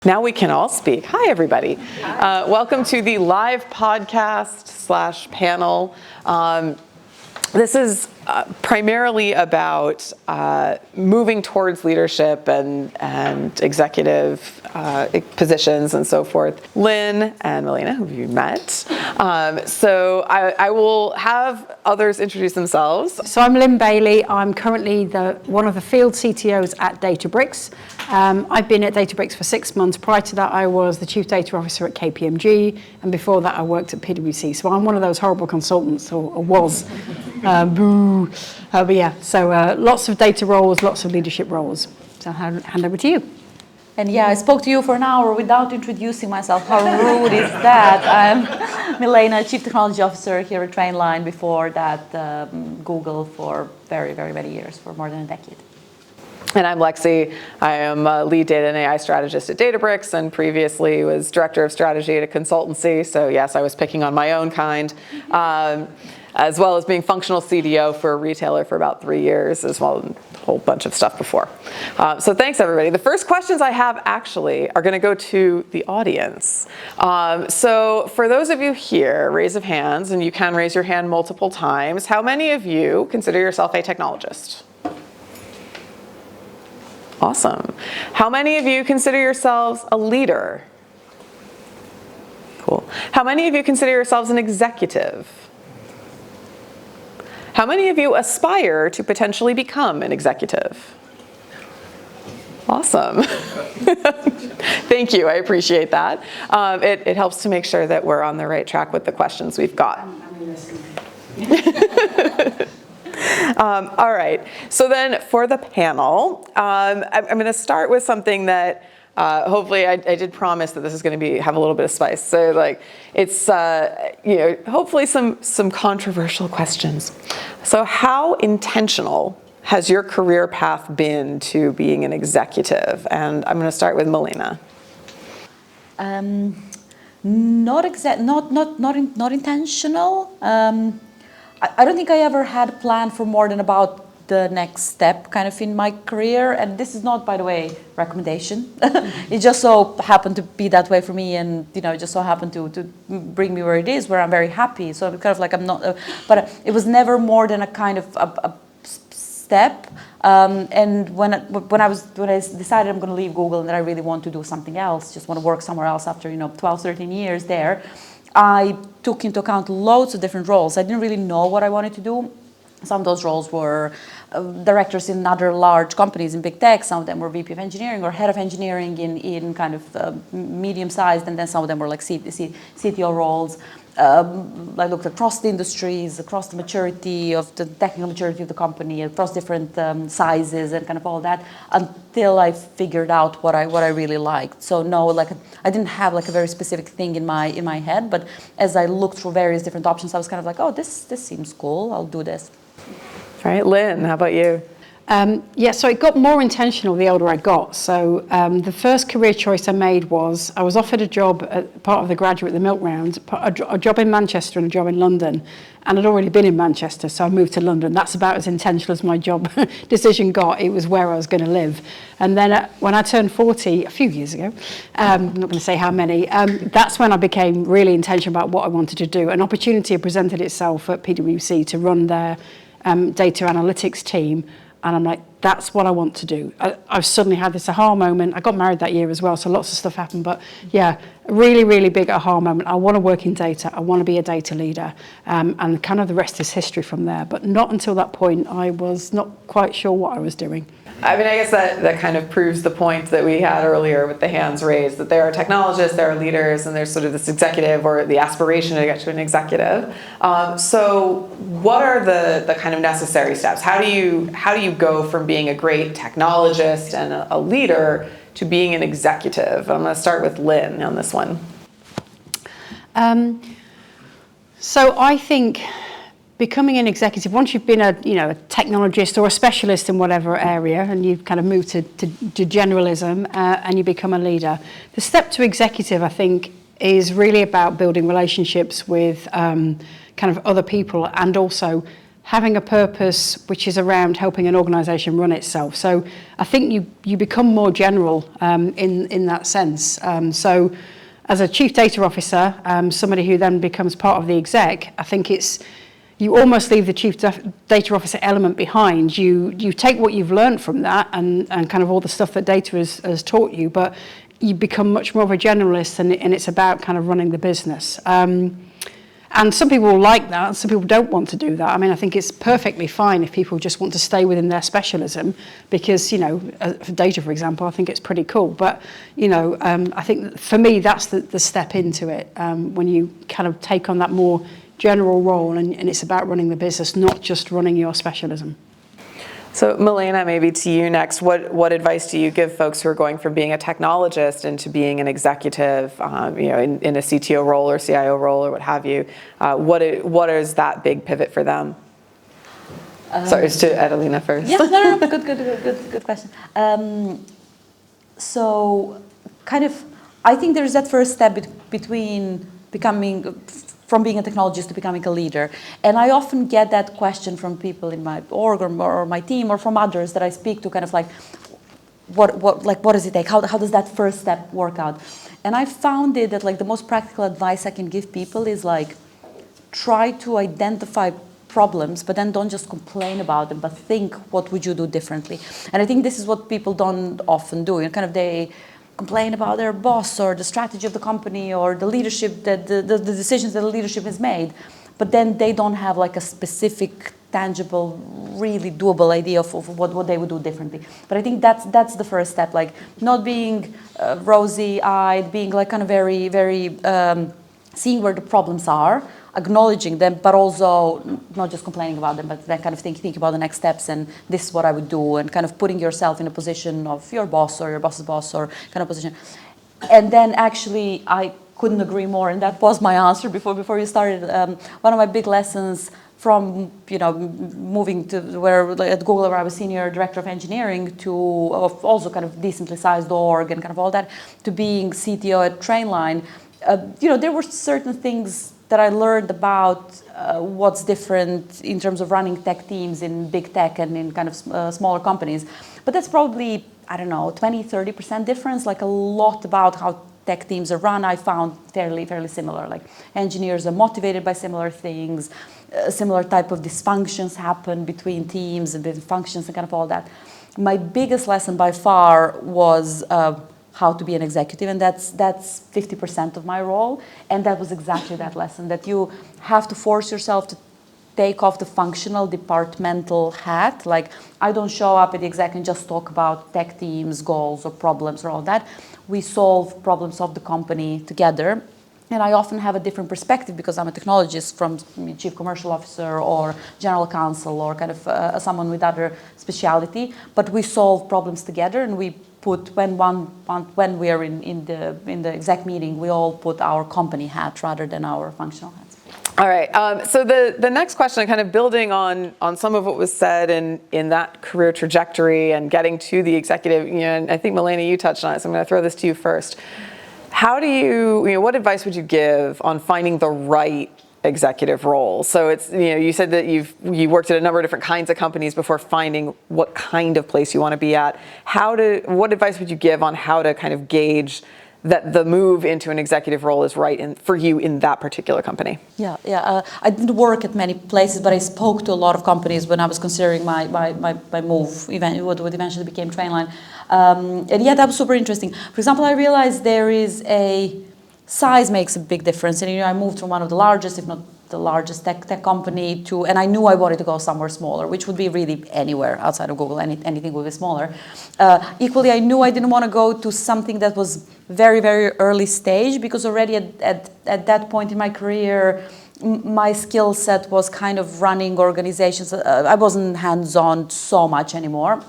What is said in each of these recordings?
Now we can all speak. Hi, everybody. Welcome to the live podcast / panel. This is primarily about moving towards leadership and executive positions and so forth. Lynn and Milena, who you met. So I will have others introduce themselves. So I'm Lynn Bailey. I'm currently one of the field CTOs at Databricks. I've been at Databricks for 6 months. Prior to that, I was the Chief Data Officer at KPMG, and before that, I worked at PwC. So I'm one of those horrible consultants, or was. Boo. But yeah, so lots of data roles, lots of leadership roles. So I'll hand over to you. And yeah, I spoke to you for an hour without introducing myself. How rude is that? I'm Milena, Chief Technology Officer here at Trainline. Before that, Google for very, very many years, for more than a decade. And I'm Lexi. I am a lead data and AI strategist at Databricks, and previously was director of strategy at a consultancy. So yes, I was picking on my own kind, as well as being functional CDO for a retailer for about 3 years, as well as a whole bunch of stuff before. So thanks, everybody. The first questions I have actually are going to go to the audience. So for those of you here, raise of hands, and you can raise your hand multiple times. How many of you consider yourself a technologist? Awesome. How many of you consider yourselves a leader? Cool. How many of you consider yourselves an executive? How many of you aspire to potentially become an executive? Awesome. Thank you. I appreciate that. It helps to make sure that we're on the right track with the questions we've got. All right. So then for the panel, I'm going to start with something that hopefully I did promise that this is going to have a little bit of spice. So like it's hopefully some controversial questions. So how intentional has your career path been to being an executive? And I'm going to start with Milena. Not intentional. I don't think I ever had a plan for more than about the next step kind of in my career. And this is not, by the way, recommendation. It just so happened to be that way for me, and it just so happened to bring me where it is, where I'm very happy. So I'm kind of like, I'm not, but it was never more than a kind of a step. And when I decided I'm going to leave Google and that I really want to do something else, just want to work somewhere else after 12, 13 years there, I took into account loads of different roles. I didn't really know what I wanted to do. Some of those roles were directors in other large companies in big tech. Some of them were VP of engineering or head of engineering in kind of medium-sized, and then some of them were like CTO roles. I looked across the industries, across the maturity of the technical maturity of the company, across different sizes and kind of all that, until I figured out what I really liked. So no, I didn't have like a very specific thing in my head, but as I looked through various different options, I was kind of like, oh, this seems cool. I'll do this. All right, Lynn, how about you? So it got more intentional the older I got. So the first career choice I made was I was offered a job at part of the Graduate the Milk Round, a job in Manchester and a job in London. And I'd already been in Manchester, so I moved to London. That's about as intentional as my job decision got. It was where I was going to live. And then when I turned 40, a few years ago, I'm not going to say how many, that's when I became really intentional about what I wanted to do. An opportunity presented itself at PwC to run their data analytics team. And I'm like, that's what I want to do. I've suddenly had this aha moment. I got married that year as well, so lots of stuff happened. But yeah, really, really big aha moment. I want to work in data. I want to be a data leader. And kind of the rest is history from there. But not until that point, I was not quite sure what I was doing. I mean, I guess that kind of proves the point that we had earlier with the hands raised, that there are technologists, there are leaders, and there's sort of this executive or the aspiration to get to an executive. So what are the kind of necessary steps? How do you go from being a great technologist and a leader to being an executive? I'm going to start with Lynn on this one. So I think becoming an executive, once you've been a technologist or a specialist in whatever area, and you've kind of moved to generalism and you become a leader, the step to executive, I think, is really about building relationships with kind of other people, and also having a purpose which is around helping an organization run itself. So I think you become more general in that sense. So as a chief data officer, somebody who then becomes part of the exec, I think you almost leave the chief data officer element behind. You take what you've learned from that and kind of all the stuff that data has taught you, but you become much more of a generalist, and it's about kind of running the business. And some people like that, and some people don't want to do that. I mean, I think it's perfectly fine if people just want to stay within their specialism, because, for data, for example, I think it's pretty cool. But, I think for me, that's the step into it, when you kind of take on that more general role, and it's about running the business, not just running your specialism. So Milena, maybe to you next, what advice do you give folks who are going from being a technologist into being an executive, in a CTO role or CIO role or what have you? What is that big pivot for them? Sorry, it's to Adelina first. Yeah, no, good question. So kind of, I think there's that first step between from being a technologist to becoming a leader. And I often get that question from people in my org or my team or from others that I speak to, kind of like, what does it take? How does that first step work out? And I found it that like the most practical advice I can give people is like, try to identify problems, but then don't just complain about them, but think, what would you do differently? And I think this is what people don't often do. They complain about their boss or the strategy of the company or the leadership, that the decisions that the leadership has made, but then they don't have like a specific, tangible, really doable idea of what they would do differently. But I think that's the first step, like not being rosy-eyed, being like kind of very, very seeing where the problems are, acknowledging them, but also not just complaining about them, but then kind of think about the next steps, and this is what I would do, and kind of putting yourself in a position of your boss or your boss's boss or kind of position. And then actually, I couldn't agree more, and that was my answer before you started. One of my big lessons from moving to at Google, where I was senior director of engineering, to also kind of decently sized org and kind of all that, to being CTO at Trainline. There were certain things that I learned about what's different in terms of running tech teams in big tech and in kind of smaller companies. But that's probably, 20-30% difference. Like a lot about how tech teams are run, I found fairly similar. Like engineers are motivated by similar things, similar type of dysfunctions happen between teams and between functions and kind of all that. My biggest lesson by far was how to be an executive, and that's 50% of my role, and that was exactly that lesson, that you have to force yourself to take off the functional departmental hat. Like, I don't show up at the exec and just talk about tech teams, goals or problems or all that. We solve problems of the company together. And I often have a different perspective because I'm a technologist, from chief commercial officer or general counsel or kind of someone with other speciality. But we solve problems together, and we put, when we are in the exec meeting, we all put our company hat rather than our functional hats. All right. So the next question, kind of building on some of what was said in that career trajectory and getting to the executive, and I think Milena, you touched on it, so I'm going to throw this to you first. How do what advice would you give on finding the right executive role? So it's, you said that you worked at a number of different kinds of companies before finding what kind of place you want to be at. What advice would you give on how to kind of gauge that the move into an executive role is right for you in that particular company? Yeah. I didn't work at many places, but I spoke to a lot of companies when I was considering my move, what eventually became Trainline. And yeah, that was super interesting. For example, I realized size makes a big difference. And I moved from one of the largest, if not the largest tech company and I knew I wanted to go somewhere smaller, which would be really anywhere outside of Google. Anything would be smaller. Equally, I knew I didn't want to go to something that was very, very early stage, because already at that point in my career, my skill set was kind of running organizations. I wasn't hands-on so much anymore.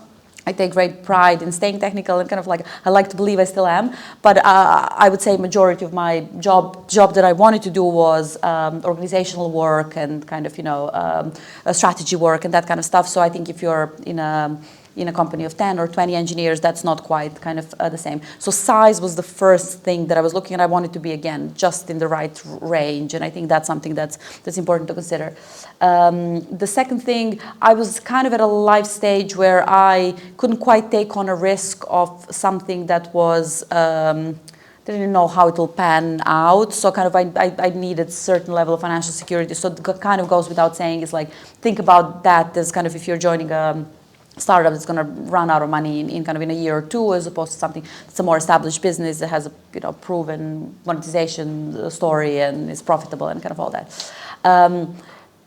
I take great pride in staying technical, and kind of like, I like to believe I still am, but I would say majority of my job that I wanted to do was organizational work and kind of, strategy work and that kind of stuff. So I think if you're in a in a company of 10 or 20 engineers, that's not quite kind of the same. So size was the first thing that I was looking at. I wanted to be, again, just in the right range. And I think that's something that's important to consider. The second thing, I was kind of at a life stage where I couldn't quite take on a risk of something that was, didn't know how it will pan out. So kind of I needed a certain level of financial security. So it kind of goes without saying, is like, think about that as kind of if you're joining a startup that's going to run out of money in kind of in a year or two, as opposed to something that's a more established business that has a proven monetization story and is profitable and kind of all that.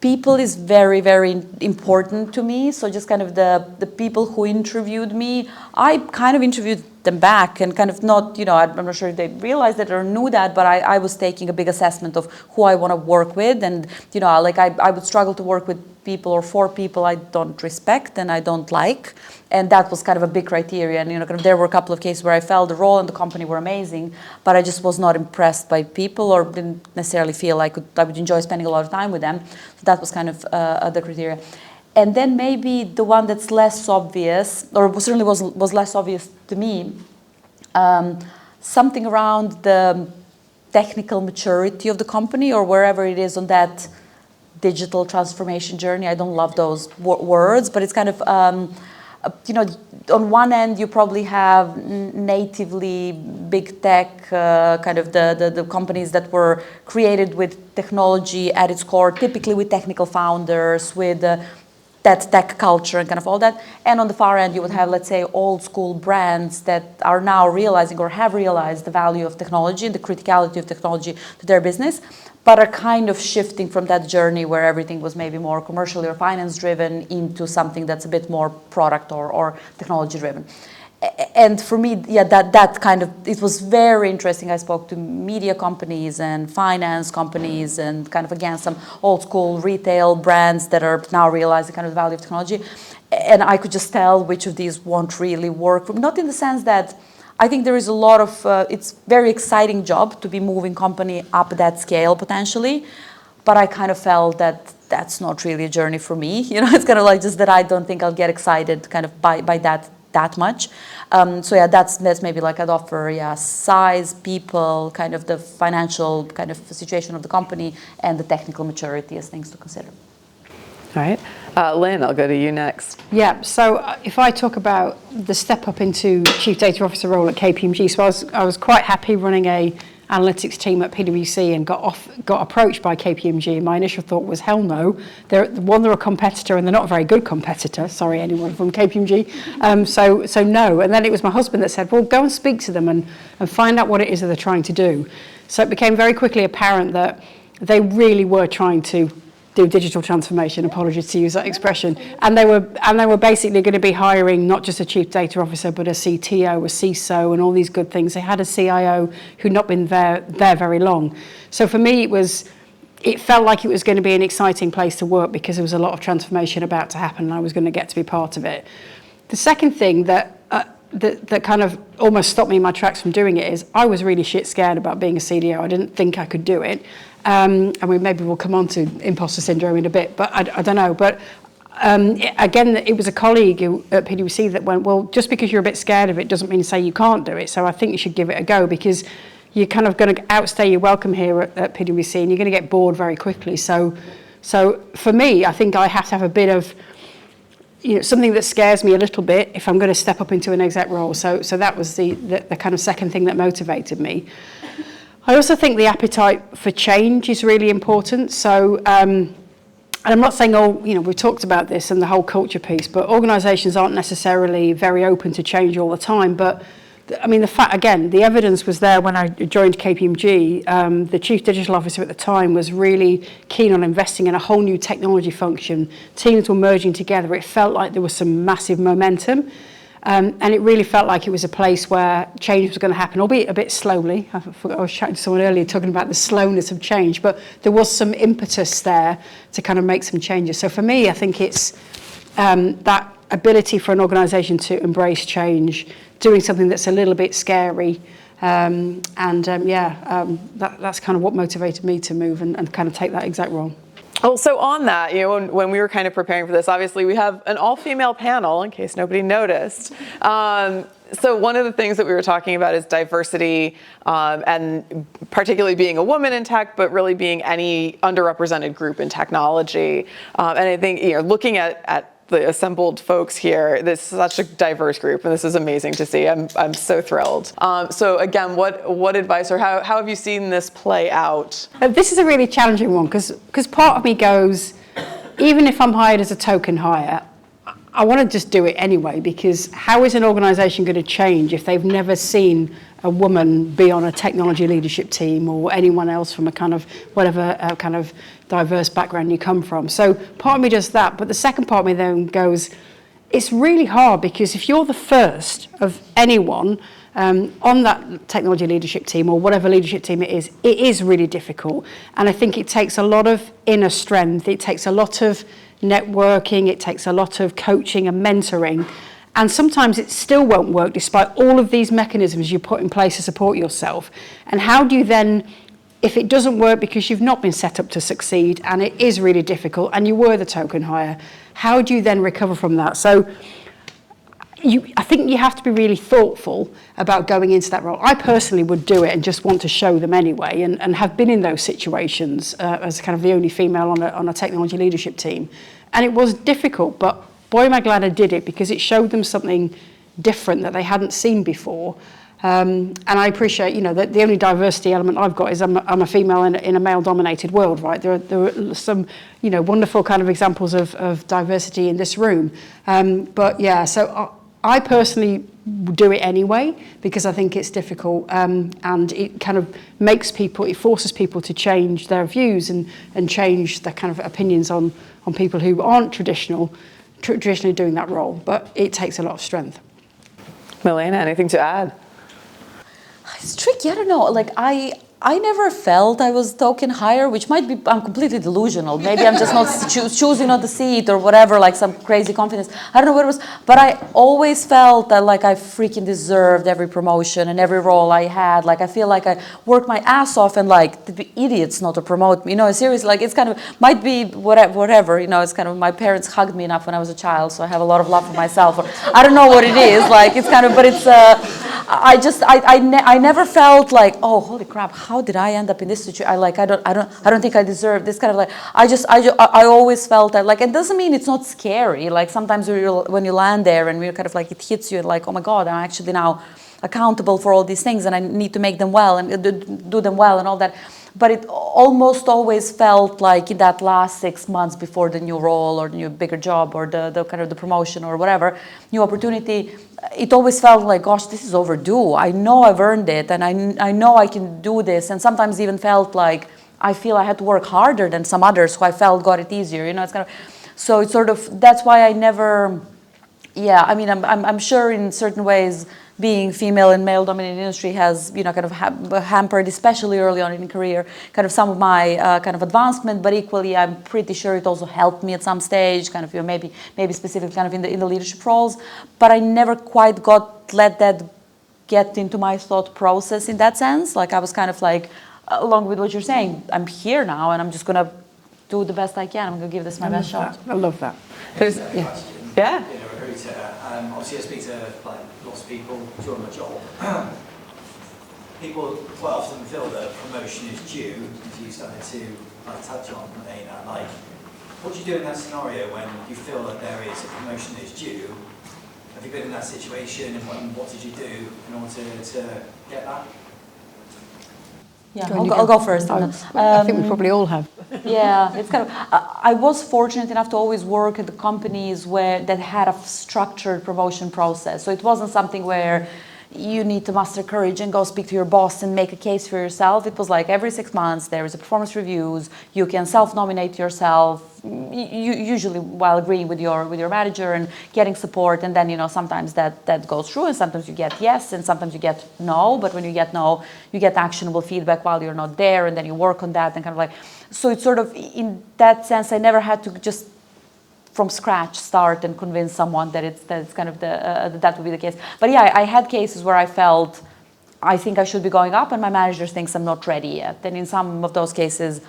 People is very, very important to me. So just kind of the people who interviewed me, I kind of interviewed them back and kind of not, I'm not sure if they realized that or knew that, but I was taking a big assessment of who I want to work with. And, like I would struggle to work with people or for people I don't respect and I don't like. And that was kind of a big criteria. And, kind of there were a couple of cases where I felt the role and the company were amazing, but I just was not impressed by people or didn't necessarily feel I would enjoy spending a lot of time with them. So that was kind of the criteria. And then maybe the one that's less obvious, or certainly was less obvious to me, something around the technical maturity of the company or wherever it is on that digital transformation journey. I don't love those words, but it's kind of, on one end, you probably have natively big tech, kind of the companies that were created with technology at its core, typically with technical founders, with that tech culture and kind of all that. And on the far end, you would have, let's say, old school brands that are now realizing or have realized the value of technology and the criticality of technology to their business, but are kind of shifting from that journey where everything was maybe more commercially or finance driven into something that's a bit more product or technology driven. And for me, yeah, that kind of, it was very interesting. I spoke to media companies and finance companies and kind of, again, some old school retail brands that are now realizing kind of the value of technology. And I could just tell which of these won't really work. Not in the sense that I think there is a lot of, it's very exciting job to be moving company up that scale potentially, but I kind of felt that that's not really a journey for me. It's kind of like just that I don't think I'll get excited kind of by that much. So yeah, that's maybe like I'd offer, size, people, kind of the financial kind of situation of the company and the technical maturity as things to consider. All right. Lynn, I'll go to you next. Yeah, so if I talk about the step up into Chief Data Officer role at KPMG, so I was quite happy running a analytics team at PwC and got approached by KPMG. My initial thought was, hell no. They're a competitor and they're not a very good competitor. Sorry, anyone from KPMG. So no. And then it was my husband that said, well, go and speak to them and find out what it is that they're trying to do. So it became very quickly apparent that they really were trying to do digital transformation, apologies to use that expression, and they were basically going to be hiring not just a chief data officer but a CTO, a CISO, and all these good things. They had a CIO who'd not been there very long. So for me, it felt like it was going to be an exciting place to work because there was a lot of transformation about to happen, and I was going to get to be part of it. The second thing that kind of almost stopped me in my tracks from doing it is I was really shit scared about being a CDO. I didn't think I could do it. And maybe we'll come on to imposter syndrome in a bit, but I don't know. But again, it was a colleague at PwC that went, well, just because you're a bit scared of it doesn't mean to say you can't do it. So I think you should give it a go because you're kind of going to outstay your welcome here at PwC and you're going to get bored very quickly. So for me, I think I have to have a bit of something that scares me a little bit if I'm going to step up into an exec role. So that was the kind of second thing that motivated me. I also think the appetite for change is really important. So, and I'm not saying, we've talked about this and the whole culture piece, but organisations aren't necessarily very open to change all the time. But I mean, the evidence was there when I joined KPMG. The chief digital officer at the time was really keen on investing in a whole new technology function. Teams were merging together. It felt like there was some massive momentum. And it really felt like it was a place where change was going to happen, albeit a bit slowly. I was chatting to someone earlier talking about the slowness of change, but there was some impetus there to kind of make some changes. So for me, I think it's that ability for an organisation to embrace change, doing something that's a little bit scary, that's kind of what motivated me to move and kind of take that exact role. Well, so on that, when we were kind of preparing for this, obviously we have an all-female panel, in case nobody noticed. So one of the things that we were talking about is diversity, and particularly being a woman in tech, but really being any underrepresented group in technology. And I think, looking at the assembled folks here, this is such a diverse group, and this is amazing to see. I'm so thrilled. So again, what advice, or how have you seen this play out? This is a really challenging one because part of me goes, even if I'm hired as a token hire, I want to just do it anyway, because how is an organisation going to change if they've never seen a woman be on a technology leadership team, or anyone else from a kind of whatever kind of diverse background you come from? So part of me does that, but the second part of me then goes, it's really hard, because if you're the first of anyone on that technology leadership team, or whatever leadership team it is really difficult. And I think it takes a lot of inner strength, it takes a lot of networking, it takes a lot of coaching and mentoring, and sometimes it still won't work despite all of these mechanisms you put in place to support yourself. And how do you then, if it doesn't work because you've not been set up to succeed and it is really difficult and you were the token hire, how do you then recover from that? So I think you have to be really thoughtful about going into that role. I personally would do it and just want to show them anyway, and have been in those situations as kind of the only female on a technology leadership team. And it was difficult, but boy, am I glad I did it, because it showed them something different that they hadn't seen before. And I appreciate, that the only diversity element I've got is I'm a female in a male-dominated world, right? There are some, wonderful kind of examples of diversity in this room. But yeah, so I personally do it anyway, because I think it's difficult, and it kind of it forces people to change their views and change their kind of opinions on people who aren't traditionally doing that role. But it takes a lot of strength. Milena, anything to add? It's tricky. I don't know. Like I never felt I was token hire, which might be, I'm completely delusional. Maybe I'm just not choosing not to see it or whatever, like some crazy confidence. I don't know what it was, but I always felt that like I freaking deserved every promotion and every role I had. Like I feel like I worked my ass off, and like they'd be idiots not to promote me. Seriously, like it's kind of, might be whatever, it's kind of, my parents hugged me enough when I was a child, so I have a lot of love for myself. Or, I don't know what it is, like it's kind of, but it's, I never felt like, oh, holy crap, how did I end up in this situation? I don't think I deserve this kind of like. I always felt that like, it doesn't mean it's not scary. Like sometimes when you land there and we're kind of like, it hits you and like, oh my God, I'm actually now accountable for all these things, and I need to make them well and do them well and all that. But it almost always felt like in that last 6 months before the new role or the new bigger job or the kind of the promotion or whatever, new opportunity, it always felt like, gosh, this is overdue. I know I've earned it, and I know I can do this. And sometimes even felt like I feel I had to work harder than some others who I felt got it easier. It's kind of, so it's sort of, that's why I never, I'm sure in certain ways being female in male-dominated industry has, kind of hampered, especially early on in career, kind of some of my kind of advancement. But equally, I'm pretty sure it also helped me at some stage, kind of, maybe specifically kind of in the leadership roles. But I never quite let that get into my thought process in that sense. Like I was kind of like, along with what you're saying, I'm here now, and I'm just gonna do the best I can. I'm gonna give this my best shot. I love that. Yeah. Recruiter. Obviously, I speak to like lots of people during my job. People quite often feel that promotion is due, as you started to touch on, Milena. Like, what do you do in that scenario when you feel that there is a promotion is due? Have you been in that situation, and what did you do in order to get that? Yeah, I'll go first. I think we probably all have. Yeah, it's kind of. I was fortunate enough to always work at the companies that had a structured promotion process. So it wasn't something where you need to muster courage and go speak to your boss and make a case for yourself. It was like every 6 months there is a performance reviews. You can self-nominate yourself, usually while agreeing with your manager and getting support. And then sometimes that goes through, and sometimes you get yes, and sometimes you get no. But when you get no, you get actionable feedback while you're not there, and then you work on that and kind of like. So it's sort of in that sense, I never had to just from scratch start and convince someone that it's kind of that would be the case. But yeah, I had cases where I felt I think I should be going up, and my manager thinks I'm not ready yet. And in some of those cases,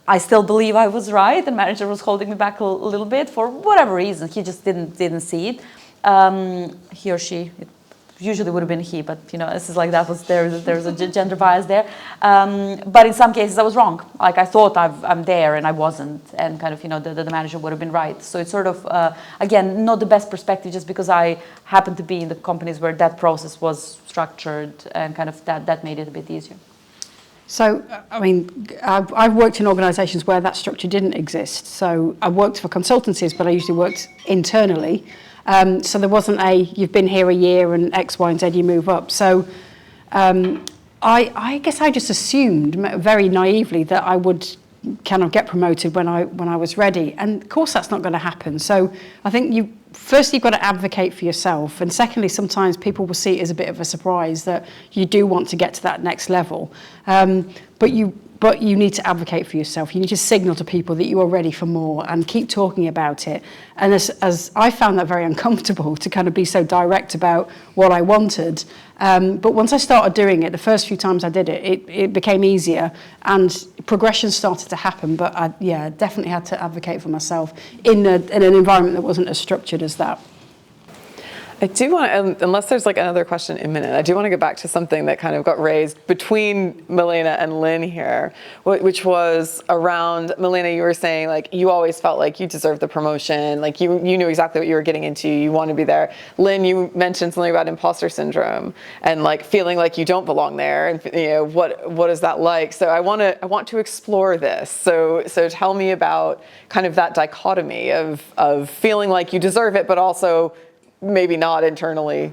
I still believe I was right. The manager was holding me back a little bit for whatever reason. He just didn't see it. He or she. It usually would have been he, but this is like that was there's a gender bias there. But in some cases I was wrong. Like I thought I'm there and I wasn't, and kind of the manager would have been right. So it's sort of again not the best perspective, just because I happened to be in the companies where that process was structured, and kind of that made it a bit easier. So, I mean, I've worked in organisations where that structure didn't exist. So I worked for consultancies, but I usually worked internally. So there wasn't you've been here a year and X, Y, and Z, you move up. So I guess I just assumed very naively that I would kind of get promoted when I was ready. And of course that's not going to happen. So I think firstly, you've got to advocate for yourself. And secondly, sometimes people will see it as a bit of a surprise that you do want to get to that next level. But you need to advocate for yourself. You need to signal to people that you are ready for more and keep talking about it. And as I found that very uncomfortable to kind of be so direct about what I wanted. But once I started doing it, the first few times I did it, it became easier and progression started to happen. But I definitely had to advocate for myself in an environment that wasn't as structured as that. I do want to, unless there's like another question in a minute, I do want to get back to something that kind of got raised between Milena and Lynn here, which was around, Milena, you were saying like you always felt like you deserved the promotion, like you knew exactly what you were getting into, you want to be there. Lynn, you mentioned something about imposter syndrome and like feeling like you don't belong there, and what is that like? So I want to explore this. So tell me about kind of that dichotomy of feeling like you deserve it, but also maybe not internally.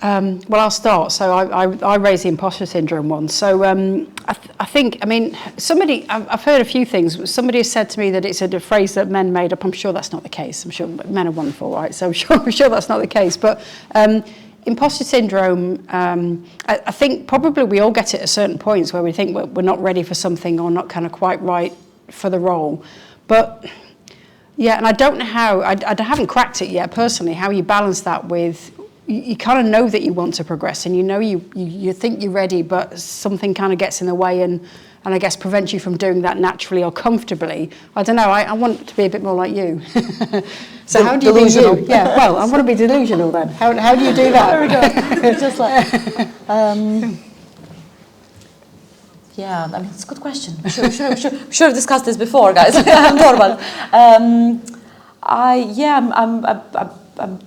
Well, I'll start. So I raised the imposter syndrome one. So I think, I've heard a few things. Somebody has said to me that it's a phrase that men made up. I'm sure that's not the case. I'm sure men are wonderful, right? So I'm sure that's not the case. But imposter syndrome, I think probably we all get it at certain points where we think we're not ready for something or not kind of quite right for the role. But yeah, and I don't know how, I haven't cracked it yet personally, how you balance that with, you kind of know that you want to progress and you think you're ready, but something kind of gets in the way and I guess prevents you from doing that naturally or comfortably. I don't know, I want to be a bit more like you. So how do you delusional. be you? Yeah, well, I want to be delusional then. How do you do that? There we go. Just like... Yeah, I mean, it's a good question. Sure, discussed this before, guys. I haven't thought about it.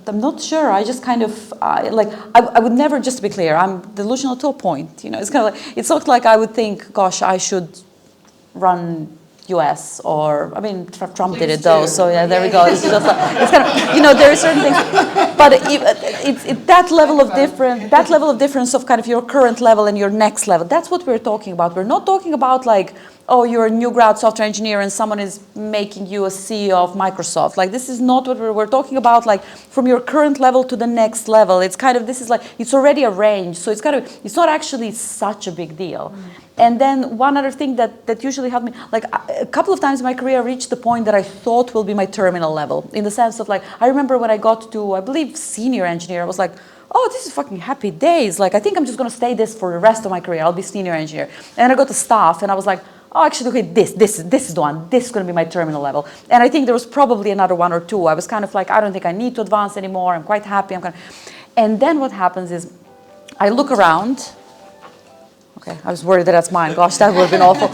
I'm not sure. I just kind of I would never, just to be clear, I'm delusional to a point. It's kind of like, it's not like I would think, gosh, I should run US, or I mean Trump did it though, so yeah, there we go. It's just like, it's kind of, there are certain things, but it's that level of difference of kind of your current level and your next level. That's what we're talking about. We're not talking about like, oh, you're a new grad software engineer and someone is making you a CEO of Microsoft. Like, this is not what we're talking about, like from your current level to the next level. It's kind of, this is like, it's already a range, so it's kind of, it's not actually such a big deal. And then one other thing that usually helped me, like a couple of times in my career I reached the point that I thought will be my terminal level, in the sense of like, I remember when I got to, I believe, senior engineer, I was like, oh, this is fucking happy days. Like, I think I'm just going to stay this for the rest of my career. I'll be senior engineer. And I got to staff and I was like, oh, actually, okay, this is the one. This is going to be my terminal level. And I think there was probably another one or two. I was kind of like, I don't think I need to advance anymore. I'm quite happy. And then what happens is I look around. Okay, I was worried that that's mine. Gosh, that would have been awful.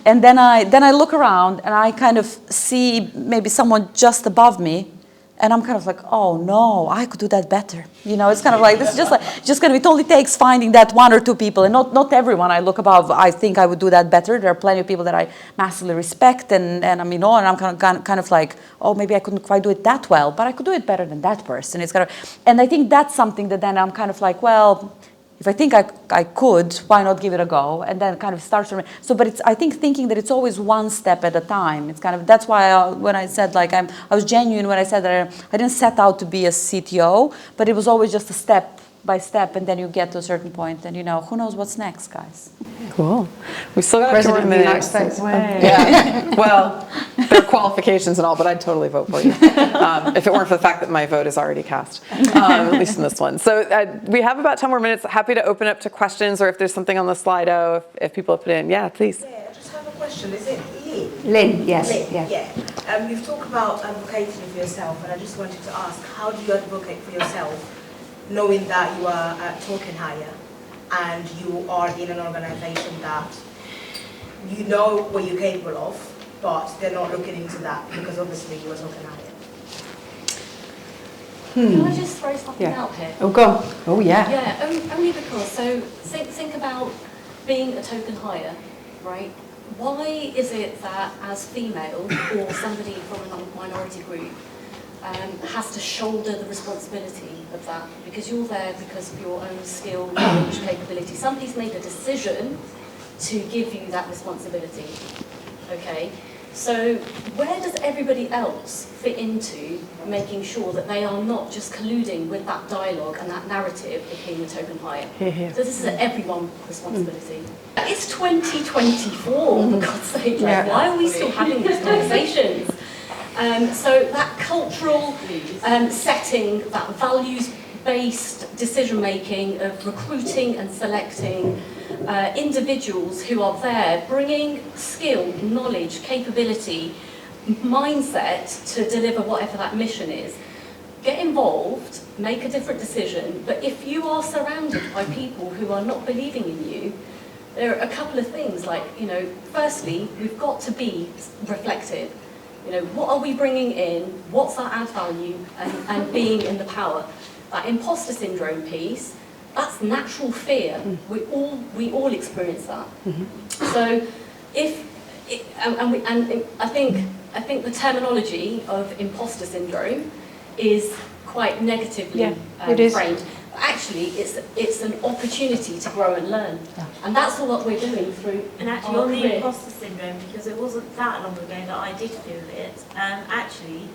And then I look around and I kind of see maybe someone just above me. And I'm kind of like, oh no, I could do that better. It's kind of like, this is just kind of, it only takes finding that one or two people, and not everyone I look above, I think I would do that better. There are plenty of people that I massively respect, and I'm kind of like, oh, maybe I couldn't quite do it that well, but I could do it better than that person. It's kind of, and I think that's something that then I'm kind of like, well, if I think I could, why not give it a go? And then kind of starts from it. So, but it's, I think, thinking that it's always one step at a time. It's kind of, that's why when I said like, I was genuine when I said that I didn't set out to be a CTO, but it was always just a step by step, and then you get to a certain point, and who knows what's next, guys. Cool. We still got a few President more of the United minutes. States. Yeah. Well, there are qualifications and all, but I'd totally vote for you if it weren't for the fact that my vote is already cast, at least in this one. So we have about 10 more minutes. Happy to open up to questions, or if there's something on the Slido, if people have put in. Yeah, please. Yeah, I just have a question. Is it Lynn? Lynn, yes. Lynn, Yeah. You've talked about advocating for yourself, and I just wanted to ask, how do you advocate for yourself, knowing that you are token hire and you are in an organization that you know what you're capable of, but they're not looking into that because obviously you are token hire? Can I just throw something out here? Oh, go on. Oh, yeah. Yeah, only because, so think about being a token hire, right? Why is it that as female or somebody from a minority group has to shoulder the responsibility of that? Because you're there because of your own skill, knowledge, capability. Somebody's made a decision to give you that responsibility, okay? So where does everybody else fit into making sure that they are not just colluding with that dialogue and that narrative of being a token hire? So this is an everyone responsibility. It's 2024, for God's sake. Like, why are we still having these conversations? So that cultural setting, that values-based decision-making of recruiting and selecting individuals who are there bringing skill, knowledge, capability, mindset to deliver whatever that mission is. Get involved, make a different decision, but if you are surrounded by people who are not believing in you, there are a couple of things like, firstly, we've got to be reflective. What are we bringing in? What's our add value? And being in the power. That imposter syndrome piece, that's natural fear. We all experience that. So I think the terminology of imposter syndrome is quite negatively framed. Actually, it's an opportunity to grow and learn, and that's what we're doing through. And actually, our on the career. imposter syndrome, because it wasn't that long ago that I did feel it. Actually,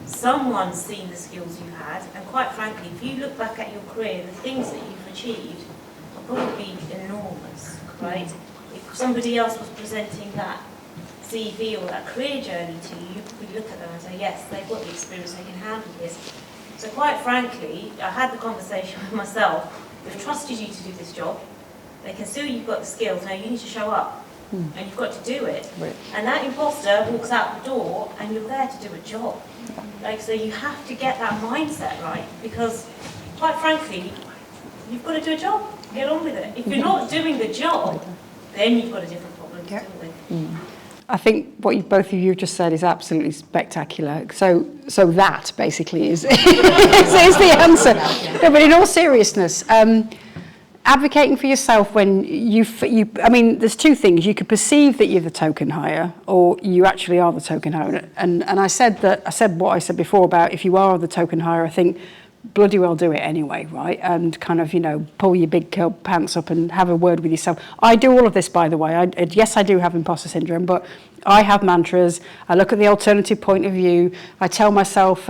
someone's seen the skills you had, and quite frankly, if you look back at your career, the things that you've achieved are probably enormous, right? If somebody else was presenting that CV or that career journey to you, you could look at them and say, yes, they've got the experience, they can handle this. So quite frankly, I had the conversation with myself, they've trusted you to do this job, they can see you've got the skills, now you need to show up, and you've got to do it. Right. And that imposter walks out the door, and you're there to do a job. So you have to get that mindset right, because quite frankly, you've got to do a job, get on with it. If you're not doing the job, then you've got a different problem to deal with. I think what both of you just said is absolutely spectacular. So that basically is, is the answer. No, but in all seriousness, advocating for yourself when I mean, there's two things. You could perceive that you're the token hire, or you actually are the token hire. And I said what I said before about if you are the token hire, I think bloody well do it anyway, right? And kind of, pull your big curl pants up and have a word with yourself. I do all of this, by the way. Yes, I do have imposter syndrome, but I have mantras. I look at the alternative point of view. I tell myself,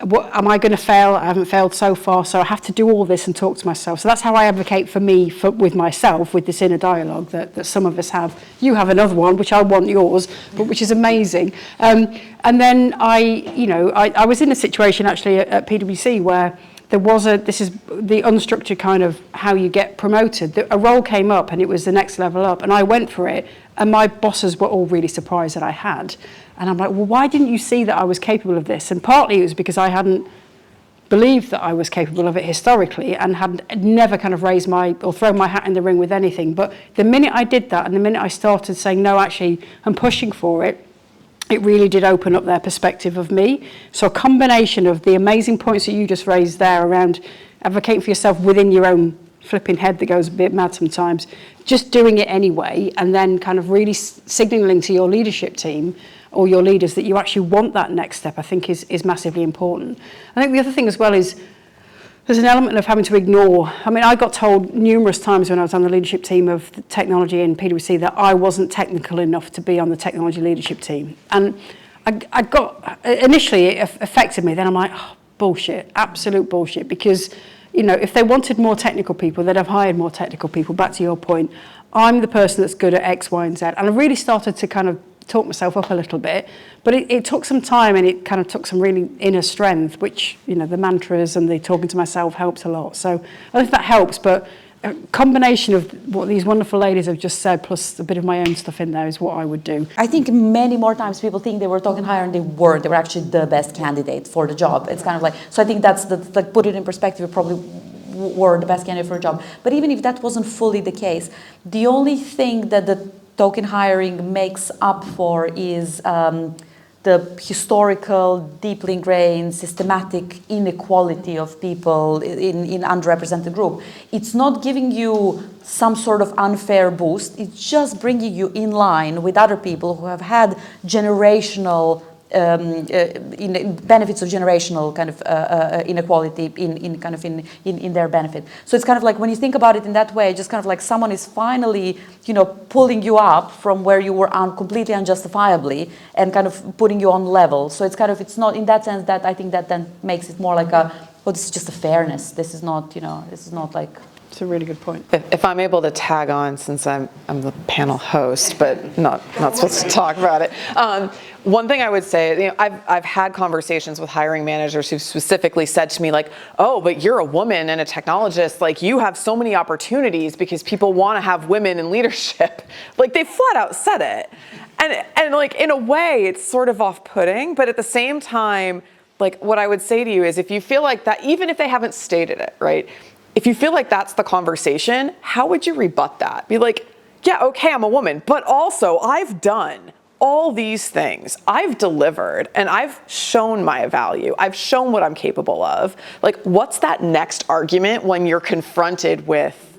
what am I going to fail? I haven't failed so far, so I have to do all this and talk to myself. So that's how I advocate for me, with myself, with this inner dialogue that some of us have. You have another one, which I want yours, but which is amazing. And then I was in a situation actually at PwC where this is the unstructured kind of how you get promoted. A role came up and it was the next level up, and I went for it, and my bosses were all really surprised that I had. And I'm like, well, why didn't you see that I was capable of this? And partly it was because I hadn't believed that I was capable of it historically and had never kind of raised or thrown my hat in the ring with anything. But the minute I did that and the minute I started saying, no, actually, I'm pushing for it, it really did open up their perspective of me. So a combination of the amazing points that you just raised there around advocating for yourself within your own flipping head that goes a bit mad sometimes, just doing it anyway, and then kind of really signalling to your leadership team or your leaders that you actually want that next step, I think is massively important. I think the other thing as well is there's an element of having to ignore. I mean, I got told numerous times when I was on the leadership team of the technology in PwC that I wasn't technical enough to be on the technology leadership team. And I got, initially it affected me, then I'm like, oh, bullshit, absolute bullshit, because you know, if they wanted more technical people, they'd have hired more technical people. Back to your point, I'm the person that's good at X, Y, and Z. And I really started to kind of talk myself up a little bit, but it took some time, and it kind of took some really inner strength, which, you know, the mantras and the talking to myself helped a lot. So I think that helps, but a combination of what these wonderful ladies have just said plus a bit of my own stuff in there is what I would do. I think many more times people think they were talking higher and they weren't. They were actually the best candidate for the job. It's kind of like, so I think that's like, put it in perspective, you probably were the best candidate for a job. But even if that wasn't fully the case, the only thing that the token hiring makes up for is the historical, deeply ingrained, systematic inequality of people in underrepresented group. It's not giving you some sort of unfair boost. It's just bringing you in line with other people who have had generational benefits of generational kind of inequality in their benefit. So it's kind of like when you think about it in that way, just kind of like someone is finally, you know, pulling you up from where you were completely unjustifiably and kind of putting you on level. So it's kind of, it's not in that sense that I think that then makes it more like a, well, this is just a fairness. This is not, you know, this is not like. It's a really good point. If I'm able to tag on, since I'm the panel host, but not supposed to talk about it. One thing I would say, you know, I've had conversations with hiring managers who've specifically said to me like, oh, but you're a woman and a technologist, like you have so many opportunities because people want to have women in leadership. Like they flat out said it. And like in a way it's sort of off-putting, but at the same time, like what I would say to you is if you feel like that, even if they haven't stated it, right? If you feel like that's the conversation, how would you rebut that? Be like, yeah, okay, I'm a woman, but also I've done all these things. I've delivered and I've shown my value. I've shown what I'm capable of. Like, what's that next argument when you're confronted with,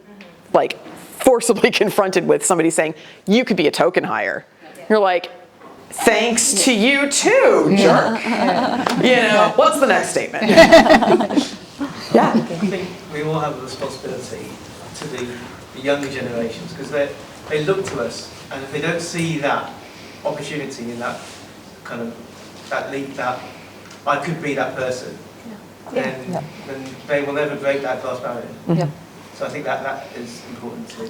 like, forcibly confronted with somebody saying, you could be a token hire? You're like, thanks to you too, jerk. You know, what's the next statement? Yeah. I think we all have a responsibility to the younger generations because they look to us, and if they don't see that opportunity in that kind of that leap, that I could be that person, then they will never break that glass barrier. Yeah. So I think that is important too.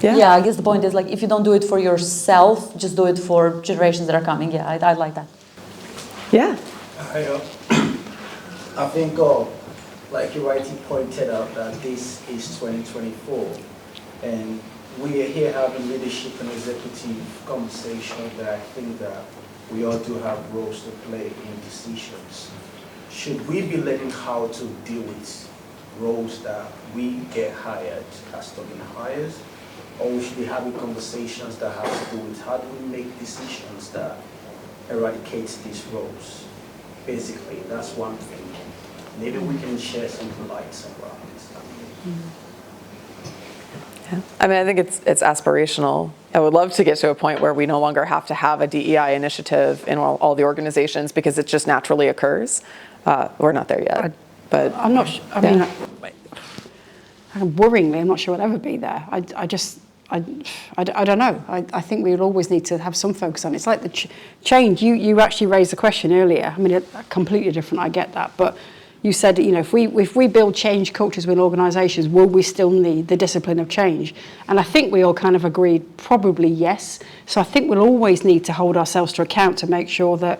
Yeah, I guess the point is like if you don't do it for yourself, just do it for generations that are coming. Yeah, I like that. Yeah. I think, like you rightly pointed out, that this is 2024, and we are here having leadership and executive conversation that I think that we all do have roles to play in decisions. Should we be learning how to deal with roles that we get hired as token hires, or we should be having conversations that have to do with how do we make decisions that eradicate these roles? Basically, that's one thing. Maybe we can share some lights around this. Yeah. I mean, I think it's aspirational. I would love to get to a point where we no longer have to have a DEI initiative in all the organizations because it just naturally occurs. We're not there yet, but I'm not sure, I mean, worryingly, I'm not sure we'll ever be there. I don't know. I think we would always need to have some focus on it. It's like the change. You actually raised the question earlier. I mean, completely different, I get that, but you said, you know, if we build change cultures with organisations, will we still need the discipline of change? And I think we all kind of agreed, probably yes. So I think we'll always need to hold ourselves to account to make sure that,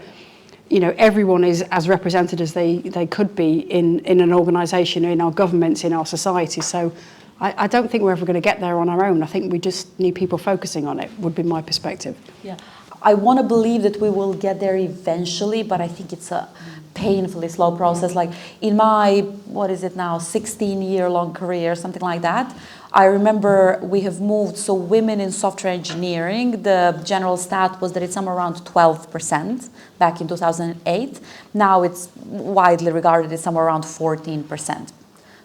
you know, everyone is as represented as they could be in an organisation, in our governments, in our society. So I don't think we're ever going to get there on our own. I think we just need people focusing on it, would be my perspective. Yeah, I want to believe that we will get there eventually, but I think it's a painfully slow process. Like in my, 16-year-long career, something like that, I remember we have moved, so women in software engineering, the general stat was that it's somewhere around 12% back in 2008. Now it's widely regarded as somewhere around 14%.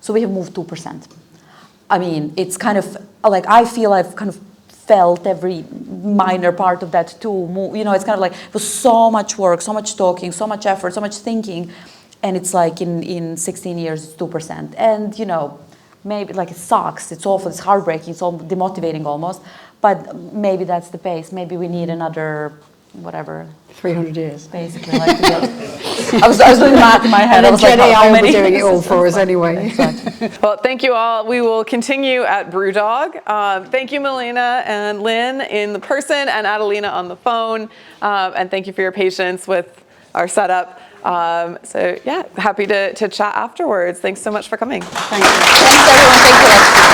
So we have moved 2%. I mean, it's kind of like, I feel I've kind of felt every minor part of that too. You know, it's kind of like, it was so much work, so much talking, so much effort, so much thinking. And it's like in 16 years, it's 2%. And, you know, maybe like it sucks, it's awful, it's heartbreaking, it's all demotivating almost. But maybe that's the pace. Maybe we need another, whatever, 300 years. basically. Like I was doing math in my head. And I then was like, Gen how AI will many? be doing it all for us anyway. Well, thank you all. We will continue at Brewdog. Thank you, Melina and Lynn in the person and Adelina on the phone. And thank you for your patience with our setup. So yeah, happy to chat afterwards. Thanks so much for coming. Thank you. Thanks, everyone. Thank you, Lexi.